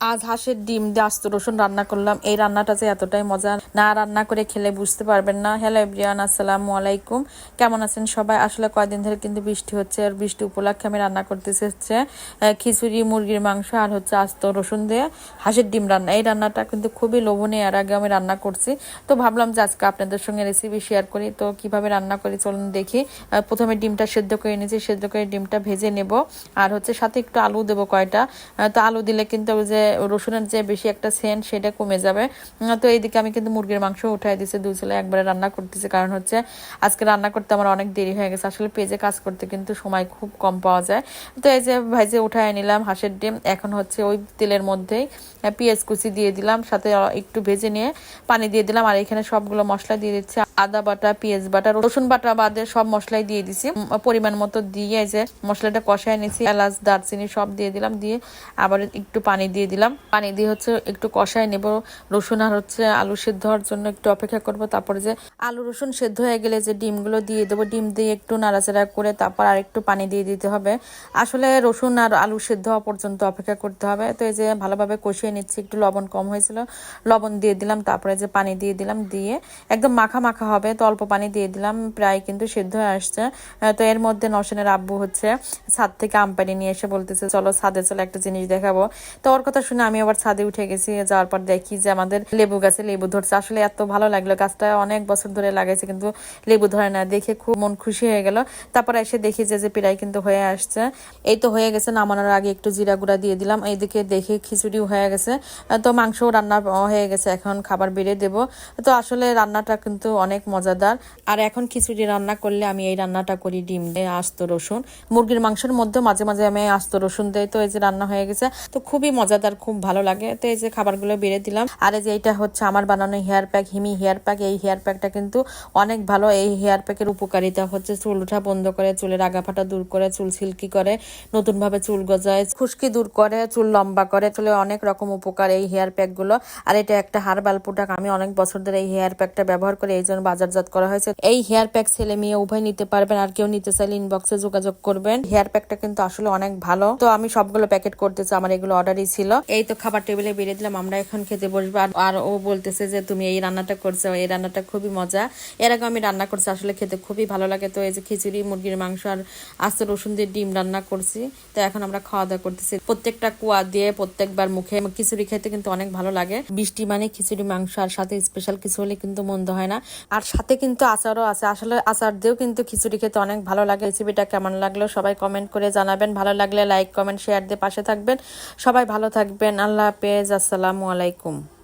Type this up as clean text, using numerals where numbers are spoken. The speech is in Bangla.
আজ হাঁসের ডিম দিয়ে আস্ত রসুন রান্না করলাম। এই রান্নাটা যে এতটাই মজা, না রান্না করে খেলে বুঝতে পারবেন না। হ্যালো এভরিওয়ান, আসসালামু আলাইকুম। কেমন আছেন সবাই? আসলে কয়দিন ধরে কিন্তু বৃষ্টি হচ্ছে, আর বৃষ্টি উপলক্ষে আমি রান্না করতেছি হচ্ছে খিচুড়ি, মুরগির মাংস আর হচ্ছে আস্ত রসুন দিয়ে হাঁসের ডিম রান্না। এই রান্নাটা কিন্তু খুবই লোভনীয়, এর আগে আমি রান্না করছি, তো ভাবলাম যে আজকে আপনাদের সঙ্গে রেসিপি শেয়ার করি। তো কিভাবে রান্না করি চলুন দেখি। প্রথমে ডিমটা সেদ্ধ করে নিয়েছি, সেদ্ধ করে ডিমটা ভেজে নেব, আর হচ্ছে সাথে একটু আলু দেবো কয়টা। তো আলু দিলে কিন্তু যে রসুনের যে বেশি একটা সেন্ট সেটা কমে যাবে। তো এইদিকে আমি কিন্তু মুরগির মাংস উঠাই দিয়েছি, দুই চুলায় একবারে রান্না করতেছি, কারণ হচ্ছে আজকে রান্না করতে আমার অনেক দেরি হয়ে গেছে। আসলে পেজে কাজ করতে কিন্তু সময় খুব কম পাওয়া যায়। তো এই যে ভাইজে উঠাই নিলাম হাঁসের ডিম। এখন হচ্ছে ওই তেলের মধ্যেই পেঁয়াজ কুচি দিয়ে দিলাম, সাথে একটু ভেজে নিয়ে পানি দিয়ে দিলাম, আর এখানে সবগুলো মশলা দিয়ে দিচ্ছি। আদা বাটা, পেঁয়াজ বাটা, রসুন বাটা বাদে সব মশলাই দিয়ে দিছি পরিমাণ মতো দিয়ে। যে মশলাটা কষায় নিয়েছি, এলাচ দারচিনি সব দিয়ে দিলাম, দিয়ে আবার একটু পানি দিয়ে দিলাম। পানি দিয়ে হচ্ছে একটু কষায় নেব। রসুন আর হচ্ছে আলু সেদ্ধ হওয়ার জন্য একটু অপেক্ষা করব। তারপরে যে আলু রসুন সেদ্ধ হয়ে গেলে যে ডিমগুলো দিয়ে দেবো, ডিম দিয়ে একটু নাড়াচাড়া করে তারপর আর একটু পানি দিয়ে দিতে হবে। আসলে রসুন আর আলু সেদ্ধ হওয়া পর্যন্ত অপেক্ষা করতে হবে। তো এই যে ভালোভাবে কষিয়ে নিচ্ছি, একটু লবণ কম হয়েছিল, লবণ দিয়ে দিলাম, তারপরে যে পানি দিয়ে দিলাম, দিয়ে একদম মাখা মাখা হবে। তো অল্প পানি দিয়ে দিলাম, প্রায় কিন্তু সেদ্ধ হয়ে আসছে। তো এর মধ্যে নওশানের আব্বু হচ্ছে ছাদ থেকে আম পানি নিয়ে এসে বলতেছে চলো ছাদে চলো, একটা জিনিস দেখাবো। তো ওর কথা শুনে আমি আবার ছাদে উঠে গেছি। যাওয়ার পর দেখি যে আমাদের লেবু গাছে লেবু ধরছে। আসলে এত ভালো লাগলো, গাছটা অনেক বছর ধরে লাগাইছে কিন্তু লেবু ধরে না, দেখে খুব মন খুশি হয়ে গেল। তারপর এসে দেখি যে প্রায় কিন্তু হয়ে আসছে। এই তো হয়ে গেছে, নামানোর আগে একটু জিরা গুঁড়া দিয়ে দিলাম। এইদিকে দেখে খিচুড়িও হয়ে গেছে, তো মাংসও রান্না হয়ে গেছে, এখন খাবার বেড়ে দেব। তো আসলে রান্নাটা কিন্তু অনেক মজাদার। আর এখন খিচুড়ি রান্না করলে আমি এই রান্নাটা করি, ডিম দিয়ে আস্ত রসুন। মুরগির মাংসের মধ্যে মাঝে মাঝে আমি আস্ত রসুন দেই। তো এই যে রান্না হয়ে গেছে, তো খুবই মজাদার, খুব ভালো লাগে। তো এই যে খাবারগুলো বেড়ে দিলাম। আর এই যে এটা হচ্ছে আমার বানানো হেয়ার প্যাক, হিমি হেয়ার প্যাক। এই হেয়ার প্যাকটা কিন্তু অনেক ভালো। এই হেয়ার প্যাকের উপকারিতা হচ্ছে চুল ওঠা বন্ধ করে, চুলের আগাফাটা দূর করে, চুল সিল্কি করে, নতুন ভাবে চুল গজায়, খুশকি দূর করে, চুল লম্বা করে, চুলে অনেক রকম উপকার এই হেয়ার প্যাক গুলো। আর এটা একটা হার্বাল প্রোডাক্ট, আমি অনেক বছর ধরে এই হেয়ার প্যাকটা ব্যবহার করে, এই জন্য বাজারজাত করা হয়েছে। এই হেয়ার প্যাক ছেলে মেয়ে উভয় নিতে পারবেন, আর কেউ নিতে চাইলে ইনবক্সে যোগাযোগ করবেন। হেয়ার প্যাকটা কিন্তু আসলে অনেক ভালো। তো আমি সবগুলো প্যাকেট করতেছি, আমার এগুলো অর্ডারই ছিল। এই তো খাবার টেবিলে বেরিয়ে দিলাম, আমরা এখন খেতে বসবো। আর ও বলতেছে যে তুমি এই রান্নাটা করছো, এই রান্নাটা খুবই মজা, এর আগে আমি রান্না করছি, আসলে খেতে খুবই ভালো লাগে। তো এই যে খিচুড়ি, মুরগির মাংস আর আস্ত রসুন দিয়ে ডিম রান্না করছি। তো এখন আমরা খাওয়া দাওয়া করতেছি। প্রত্যেকটা কুয়া দিয়ে প্রত্যেকবার মুখে খিচুড়ি খেতে কিন্তু অনেক ভালো লাগে। বৃষ্টি মানে খিচুড়ি, মাংস আর সাথে স্পেশাল কিছু হলে কিন্তু মন্দ হয় না। আর সাথে কিন্তু আচারও আছে, আসলে আচার দিয়েও কিন্তু খিচুড়ি খেতে অনেক ভালো লাগে। রেসিপিটা কেমন লাগলো সবাই কমেন্ট করে জানাবেন। ভালো লাগলে লাইক, কমেন্ট, শেয়ার দিয়ে পাশে থাকবেন। সবাই ভালো থাকবেন। আল্লাহ হাফেজ, আসসালামু আলাইকুম।